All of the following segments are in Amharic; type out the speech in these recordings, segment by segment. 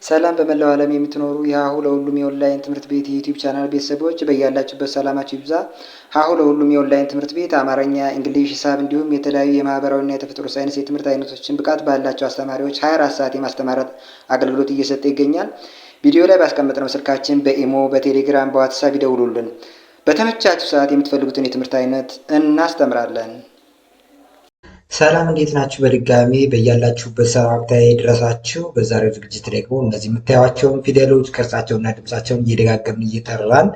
ሰላም በመላው ዓለም የምትኖሩ የሀሁ ለሁሉም የኦንላይን ትምህርት ቤት የዩቲዩብ ቻናል ቤተሰቦች በያላችሁበት ሰላማችሁ ይብዛ። ሀሁ ለሁሉም የኦንላይን ትምህርት ቤት አማርኛ፣ እንግሊዝ፣ ሂሳብ እንዲሁም የተለያዩ የማህበራዊና የተፈጥሮ ሳይንስ የትምህርት አይነቶችን ብቃት ባላቸው አስተማሪዎች 24 ሰዓት የማስተማር አገልግሎት እየሰጠ ይገኛል። ቪዲዮ ላይ ባስቀመጥነው ስልካችን በኢሞ፣ በቴሌግራም፣ በዋትሳፕ ይደውሉልን። በተመቻችሁ ሰዓት የምትፈልጉትን የትምህርት አይነት እናስተምራለን። ሰላም እንዴት ናችሁ? በድጋሚ በያላችሁበት ሰላምታዬ ድረሳችሁ። በዛሬው ዝግጅት ደግሞ እነዚህ የምታዩቸውን ፊደሎች ቅርጻቸውና ድምጻቸውን እየደጋገምን እየጠራን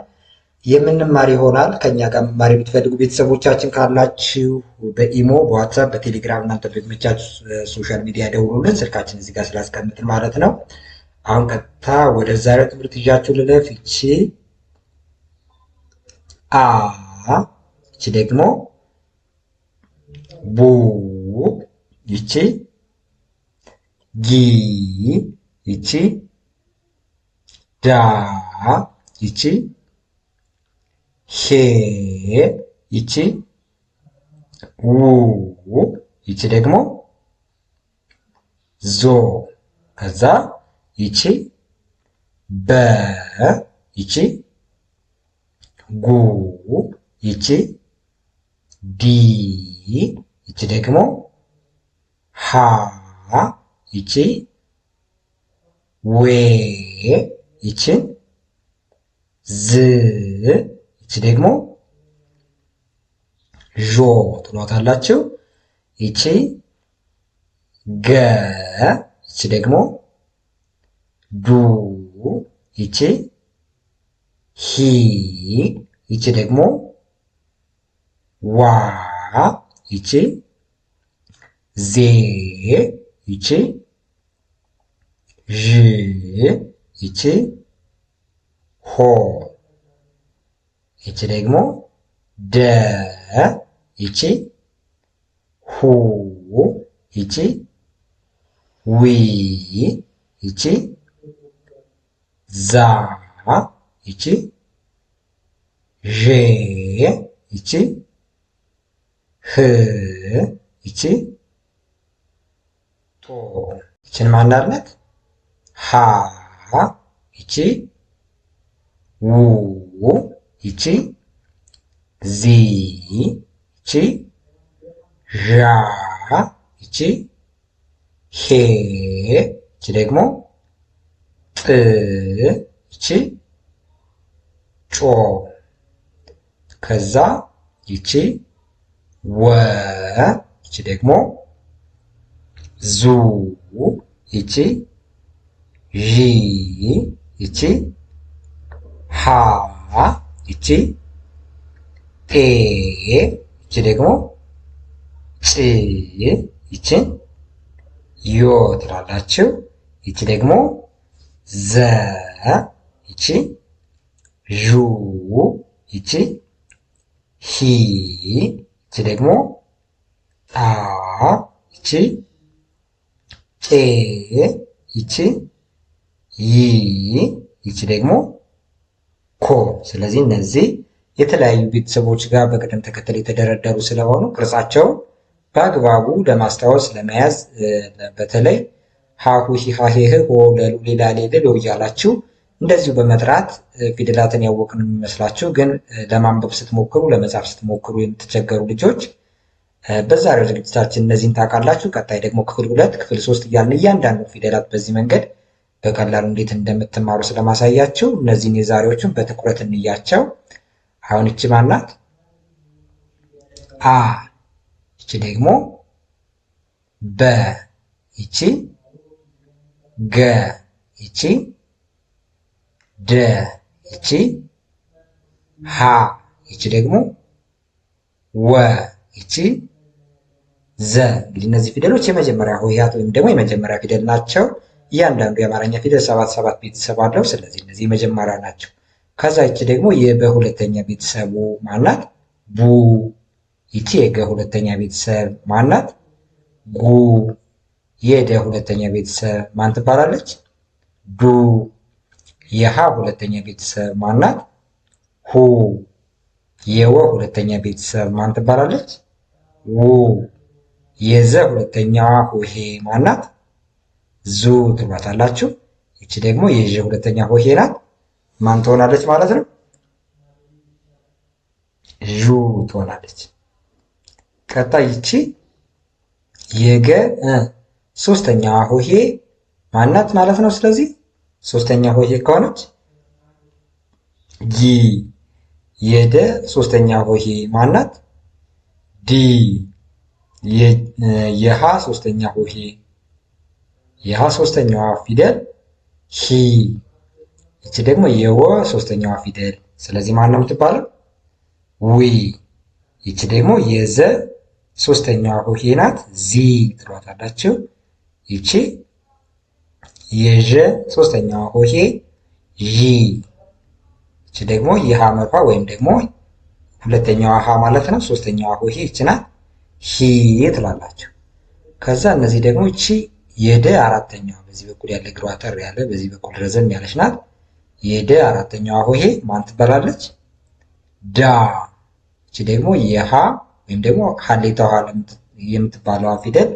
የምንማር ይሆናል። ከኛ ጋር መማር የምትፈልጉ ቤተሰቦቻችን ካላችሁ በኢሞ፣ በዋትሳፕ፣ በቴሌግራም እናንተ በሚመቻችሁ ሶሻል ሚዲያ ደውሉልን። ስልካችን እዚህ ጋር ስላስቀምጥን ማለት ነው። አሁን ቀጥታ ወደ ዛሬው ትምህርት ይዣችሁ ልለፍ። ይቺ አ፣ ይቺ ደግሞ ቡ፣ ይቺ ጊ፣ ይቺ ዳ፣ ይቺ ሄ፣ ይቺ ው፣ ይቺ ደግሞ ዞ፣ ከዛ ይቺ በ፣ ይቺ ጉ፣ ይቺ ዲ፣ ይቺ ደግሞ ሃ፣ ይቺ ዌ፣ ይቺን ዝ፣ ይቺ ደግሞ ዦ ትሏታላችሁ። ይቺ ገ፣ ይቺ ደግሞ ዱ፣ ይቺ ሂ፣ ይቺ ደግሞ ዋ፣ ይቺ ዜ፣ ይቺ ዥ፣ ይቺ ሆ፣ ይቺ ደግሞ ደ፣ ይቺ ሁ፣ ይቺ ዊ፣ ይቺ ዛ፣ ይቺ ዤ፣ ይቺ ህ፣ ይቺ ቶ፣ ይቺን ማናለት? ሀ፣ ይቺ ው፣ ይቺ ዚ፣ ይቺ ዣ፣ ይቺ ሄ፣ ይቺ ደግሞ ጥ፣ ይቺ ጮ፣ ከዛ ይቺ ወ፣ ይቺ ደግሞ ዙ፣ ይቺ ዢ፣ ይቺ ሃ፣ ይቺ ጤ፣ ይቺ ደግሞ ጭ፣ ይቺን ዮ ትላላችሁ። ይቺ ደግሞ ዘ፣ ይቺ ዡ፣ ይቺ ሂ፣ ይቺ ደግሞ ጣ፣ ይቺ ጬ፣ ይቺ ይ፣ ይቺ ደግሞ ኮ። ስለዚህ እነዚህ የተለያዩ ቤተሰቦች ጋር በቅደም ተከተል የተደረደሩ ስለሆኑ ቅርጻቸውን በአግባቡ ለማስታወስ ለመያዝ በተለይ ሀሁ፣ ሂሃ፣ ሄህ፣ ሆ፣ ለሉ፣ ሌላ፣ ሌል፣ ሎ እያላችሁ እንደዚሁ በመጥራት ፊደላትን ያወቅን የሚመስላችሁ ግን ለማንበብ ስትሞክሩ ለመጻፍ ስትሞክሩ የምትቸገሩ ልጆች በዛሬው ዝግጅታችን እነዚህን ታውቃላችሁ። ቀጣይ ደግሞ ክፍል 2 ክፍል 3 እያልን እያንዳንዱ ፊደላት በዚህ መንገድ በቀላሉ እንዴት እንደምትማሩ ስለማሳያችሁ እነዚህን የዛሬዎቹን በትኩረት እንያቸው። አሁን እቺ ማናት? አ፣ እቺ ደግሞ በ፣ ይቺ ገ፣ ይቺ ደ፣ ይቺ ሃ፣ ይቺ ደግሞ ወ፣ ይቺ ዘ። እንግዲህ እነዚህ ፊደሎች የመጀመሪያ ሆሄያት ወይም ደግሞ የመጀመሪያ ፊደል ናቸው። እያንዳንዱ የአማርኛ ፊደል 7 ቤተሰብ አለው። ስለዚህ እነዚህ የመጀመሪያ ናቸው። ከዛ ይቺ ደግሞ የበ ሁለተኛ ቤተሰቡ ማናት? ቡ። ይቺ የገ ሁለተኛ ቤተሰብ ማናት? ጉ። የደ ሁለተኛ ቤተሰብ ማን ትባላለች? ዱ። የሃ ሁለተኛ ቤተሰብ ማናት? ሁ። የወ ሁለተኛ ቤተሰብ ማን ትባላለች? ው። የዘ ሁለተኛዋ ሆሄ ማናት? ዙ ትሏታላችሁ። ይቺ ደግሞ የዠ ሁለተኛ ሆሄ ናት። ማን ትሆናለች ማለት ነው? ዡ ትሆናለች። ቀጣይ ይቺ የገ ሶስተኛዋ ሆሄ ማናት ማለት ነው? ስለዚህ ሶስተኛ ሆሄ ከሆነች ጊ። የደ ሶስተኛ ሆሄ ማናት? ዲ። የሃ ሶስተኛ ሆሄ የሃ ሶስተኛዋ ፊደል ሂ። ይቺ ደግሞ የወ ሶስተኛዋ ፊደል ስለዚህ ማን ነው የምትባለው? ዊ። ይቺ ደግሞ የዘ ሶስተኛዋ ሆሄ ናት። ዚ ትሏታላችሁ። ይቺ የዠ ሶስተኛዋ ሆሄ ዢ። ይቺ ደግሞ የሐመርኋ ወይም ደግሞ ሁለተኛዋ ሀ ማለት ነው። ሶስተኛዋ ሆሄ ይቺ ናት። ሂ ትላላችሁ። ከዛ እነዚህ ደግሞ ይቺ የደ አራተኛዋ በዚህ በኩል ያለ እግሯ አጠር ያለ በዚህ በኩል ረዘም ያለች ናት። የደ አራተኛዋ ሆሄ ማን ትባላለች? ዳ። ይቺ ደግሞ የሃ ወይም ደግሞ ሀሌታ ውሃ የምትባለዋ ፊደል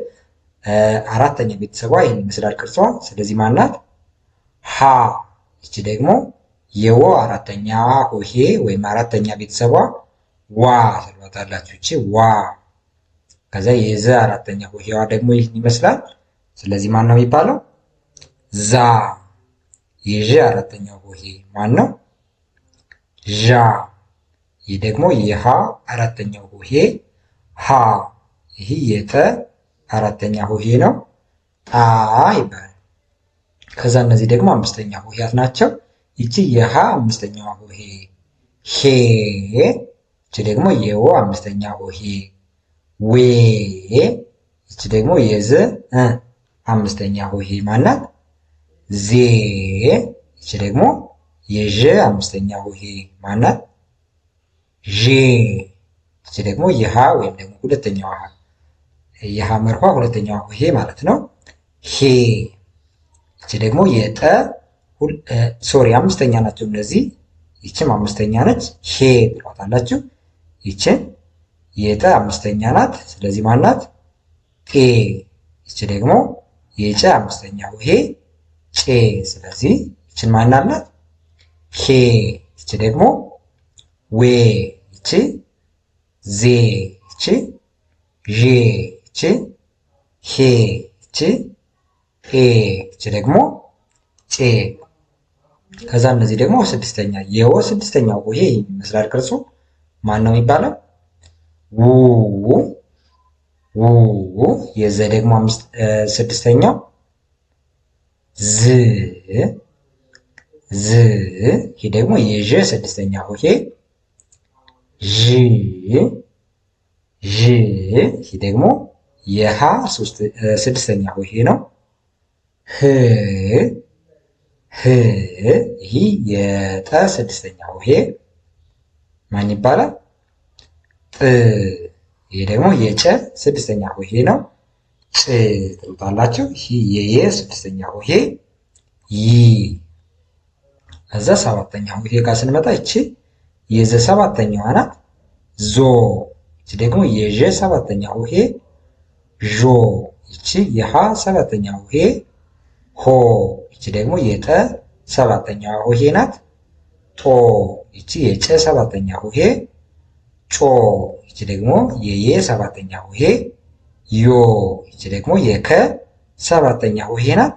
አራተኛ ቤተሰቧ ይህን ይመስላል ቅርጿ። ስለዚህ ማናት? ሀ። ይቺ ደግሞ የወ አራተኛ ሆሄ ወይም አራተኛ ቤተሰቧ ዋ ትሏታላችሁ። ይቺ ዋ። ከዛ የዘ አራተኛ ሆሄዋ ደግሞ ይህን ይመስላል። ስለዚህ ማን ነው የሚባለው? ዛ። የዠ አራተኛው ሆሄ ማን ነው? ዣ። ይህ ደግሞ የሃ አራተኛው ሆሄ ሃ። ይህ የተ አራተኛ ሆሄ ነው። ጣ ይባላል። ከዛ እነዚህ ደግሞ አምስተኛ ሆሄያት ናቸው። ይቺ የሃ አምስተኛዋ ሆሄ ሄ። ይቺ ደግሞ የወ አምስተኛ ሆሄ ዌ። ይቺ ደግሞ የዘ አምስተኛ ሆሄ ማናት? ዜ። ይቺ ደግሞ የዠ አምስተኛ ሆሄ ማናት? ዤ። ይቺ ደግሞ የሃ ወይም ደግሞ ሁለተኛዋ ሀ የሃ መርኋ ሁለተኛዋ ሆሄ ማለት ነው። ሄ። ይቺ ደግሞ የጠ ሶሪ አምስተኛ ናቸው እነዚህ። ይችም አምስተኛ ነች። ሄ ትሏታላችሁ። ይችን የጠ አምስተኛ ናት። ስለዚህ ማናት? ጤ። ይቺ ደግሞ የጨ አምስተኛ ሆሄ ጬ። ስለዚህ ይችን ማናላት? ሄ። ይቺ ደግሞ ዌ። ይቺ ዜ። ይቺ ዤ። ይቺ ሄ። ይቺ ሄ። ይቺ ደግሞ ጬ። ከዛ እነዚህ ደግሞ ስድስተኛ የወ ስድስተኛው ሆሄ ይመስላል ቅርጹ። ማን ነው የሚባለው? ው። ው። የዘ ደግሞ ስድስተኛው ዝ። ዝ። ይህ ደግሞ የዠ ስድስተኛ ሆሄ ዥ። ዥ። ይህ ደግሞ የሃ ስድስተኛ ሆሄ ነው። ህ። ህ። ይህ የጠ ስድስተኛ ሆሄ ማን ይባላል? ጥ። ይህ ደግሞ የጨ ስድስተኛ ሆሄ ነው። ጭ ትሉታላችሁ። ይህ የየ ስድስተኛ ሆሄ ይ። እዛ ሰባተኛ ሆሄ ጋር ስንመጣ ይቺ የዘ ሰባተኛዋ ናት። ዞ። ይቺ ደግሞ የዠ ሰባተኛ ሆሄ ዦ። ይቺ የሃ ሰባተኛ ሆሄ ሆ። ይቺ ደግሞ የጠ ሰባተኛ ሆሄ ናት። ጦ። ይቺ የጨ ሰባተኛ ሆሄ ጮ። ይቺ ደግሞ የየ ሰባተኛ ሆሄ ዮ። ይቺ ደግሞ የከ ሰባተኛ ሆሄ ናት።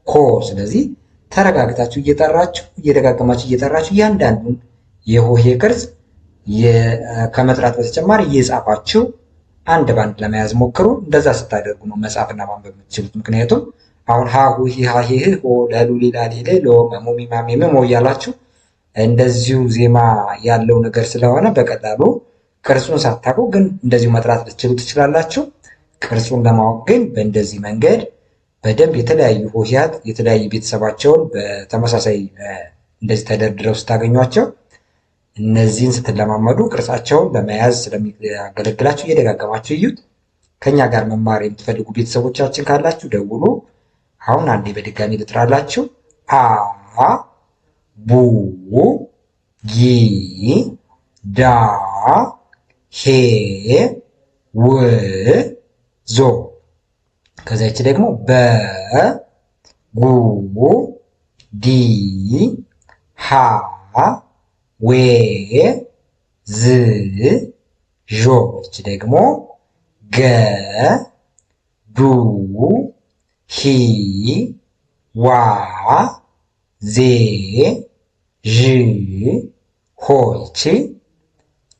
ኮ። ስለዚህ ተረጋግታችሁ እየጠራችሁ እየደጋገማችሁ እየጠራችሁ እያንዳንዱን የሆሄ ቅርጽ ከመጥራት በተጨማሪ እየጻፋችሁ አንድ ባንድ ለመያዝ ሞክሩ። እንደዛ ስታደርጉ ነው መጻፍና ማንበብ የምትችሉት። ምክንያቱም አሁን ሀ ሁ ሂ ሃ ሄ ህ ሆ ለሉ ሊላ ሌሌ ሎ መሙ ሚማ ሜም ሞ እያላችሁ እንደዚሁ ዜማ ያለው ነገር ስለሆነ በቀላሉ ቅርጹን ሳታውቁ ግን እንደዚሁ መጥራት ልትችሉ ትችላላችሁ። ቅርጹን ለማወቅ ግን በእንደዚህ መንገድ በደንብ የተለያዩ ሆሄያት የተለያዩ ቤተሰባቸውን በተመሳሳይ እንደዚህ ተደርድረው ስታገኟቸው እነዚህን ስትለማመዱ ቅርጻቸውን ለመያዝ ስለሚያገለግላችሁ እየደጋገማችሁ እዩት። ከኛ ጋር መማር የምትፈልጉ ቤተሰቦቻችን ካላችሁ ደውሉ። አሁን አንዴ በድጋሚ ልጥራላችሁ። አ ቡ ጊ ዳ ሄ ው ዞ። ከዚያች ደግሞ በ ጉ ዲ ሃ ዌ ዝ ዦ። ይቺ ደግሞ ገ ዱ ሂ ዋ ዜ ዥ ሆ። ይቺ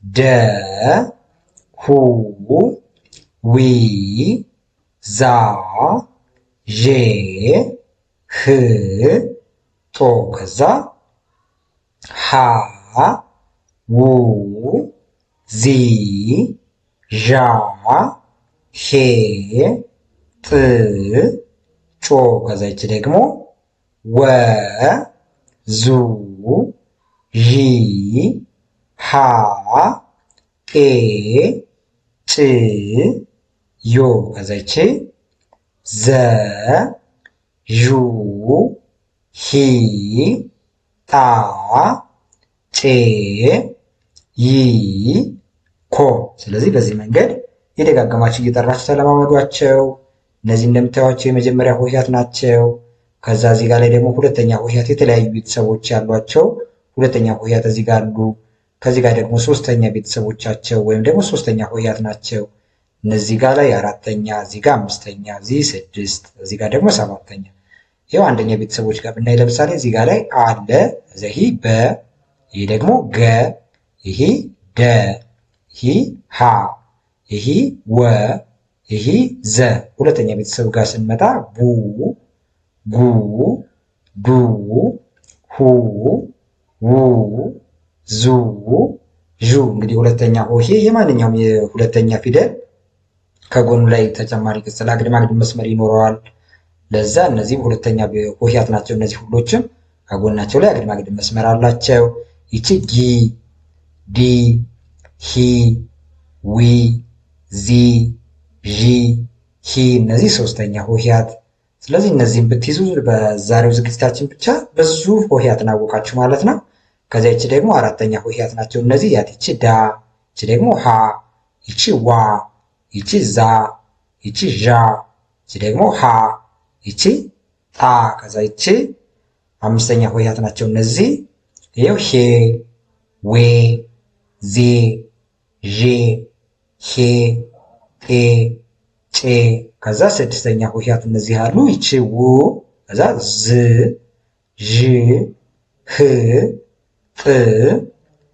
ደ ሁ ዊ ዛ ዤ ህ ጦ። ከዛ ሃ ው ዚ ዣ ሄ ጥ ጮ። ከዛ ይቺ ደግሞ ወ ዙ ዢ ሃ ጴ ጭ ዮ። ከዛ ይቺ ዘ ዡ ሂ ጣ ጬ ይ ኮ። ስለዚህ በዚህ መንገድ የደጋገማችሁ እየጠራችሁ ተለማመዷቸው። እነዚህ እንደምታዩቸው የመጀመሪያ ሆሄያት ናቸው። ከዛ እዚህ ጋር ላይ ደግሞ ሁለተኛ ሆሄያት የተለያዩ ቤተሰቦች ያሏቸው ሁለተኛ ሆሄያት እዚህ ጋር አሉ። ከዚህ ጋር ደግሞ ሶስተኛ ቤተሰቦቻቸው ወይም ደግሞ ሶስተኛ ሆሄያት ናቸው። እነዚህ ጋር ላይ አራተኛ፣ እዚህ ጋር አምስተኛ፣ እዚህ ስድስት፣ እዚህ ጋር ደግሞ ሰባተኛ። ይኸው አንደኛ ቤተሰቦች ጋር ብናይ ለምሳሌ እዚህ ጋር ላይ አለ፣ ይሄ በ፣ ይሄ ደግሞ ገ፣ ይሄ ደ፣ ይሄ ሀ፣ ይሄ ወ፣ ይሄ ዘ። ሁለተኛ ቤተሰብ ጋር ስንመጣ ቡ፣ ጉ፣ ዱ፣ ሁ፣ ው፣ ዙ፣ ዡ። እንግዲህ ሁለተኛ ሆሄ የማንኛውም የሁለተኛ ፊደል ከጎኑ ላይ ተጨማሪ ቅጽል አግድም አግድም መስመር ይኖረዋል። ለዛ እነዚህም ሁለተኛ ሆሄያት ናቸው። እነዚህ ሁሎችም ከጎናቸው ላይ አግድም አግድም መስመር አላቸው። ይቺ ጊ፣ ዲ፣ ሂ፣ ዊ፣ ዚ፣ ዢ፣ ሂ እነዚህ ሶስተኛ ሆሄያት። ስለዚህ እነዚህም ብትይዙ በዛሬው ዝግጅታችን ብቻ ብዙ ሆሄያትን አወቃችሁ ማለት ነው። ከዚያ ይቺ ደግሞ አራተኛ ሆሄያት ናቸው። እነዚህ ያት ይቺ ዳ፣ ይቺ ደግሞ ሀ፣ ይቺ ዋ፣ ይቺ ዛ፣ ይቺ ዣ፣ ይቺ ደግሞ ሀ፣ ይቺ ጣ። ከዛ ይቺ አምስተኛ ሆሄያት ናቸው። እነዚህ ይኸው ሄ፣ ዌ፣ ዜ፣ ዤ፣ ሄ፣ ጤ፣ ጬ። ከዛ ስድስተኛ ሆሄያት እነዚህ አሉ። ይቺ ው፣ ከዛ ዝ፣ ዥ፣ ህ፣ ጥ፣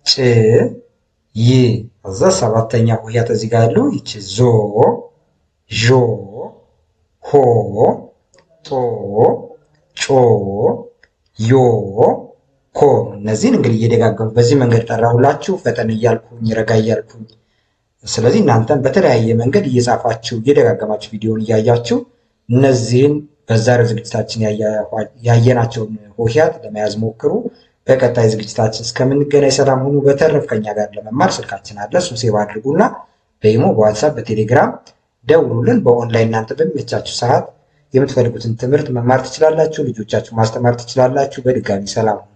ጭ፣ ይ። ከዛ ሰባተኛ ሆሄያት እዚህ ጋር አሉ። ይቺ ዞ፣ ዦ፣ ሆ፣ ጦ፣ ጮ፣ ዮ፣ ኮ። እነዚህን እንግዲህ እየደጋገሙ በዚህ መንገድ ጠራሁላችሁ፣ ፈጠን እያልኩኝ ረጋ እያልኩኝ። ስለዚህ እናንተም በተለያየ መንገድ እየጻፋችሁ እየደጋገማችሁ ቪዲዮን እያያችሁ እነዚህን በዛሬው ዝግጅታችን ያየናቸውን ሆሄያት ለመያዝ ሞክሩ። በቀጣይ ዝግጅታችን እስከምንገናኝ ሰላም ሁኑ። በተረፍ ከኛ ጋር ለመማር ስልካችን አለ፣ እሱን ሴቭ አድርጉና በኢሞ፣ በዋትሳፕ፣ በቴሌግራም ደውሉልን። በኦንላይን እናንተ በሚመቻችሁ ሰዓት የምትፈልጉትን ትምህርት መማር ትችላላችሁ። ልጆቻችሁ ማስተማር ትችላላችሁ። በድጋሚ ሰላም ሁኑ።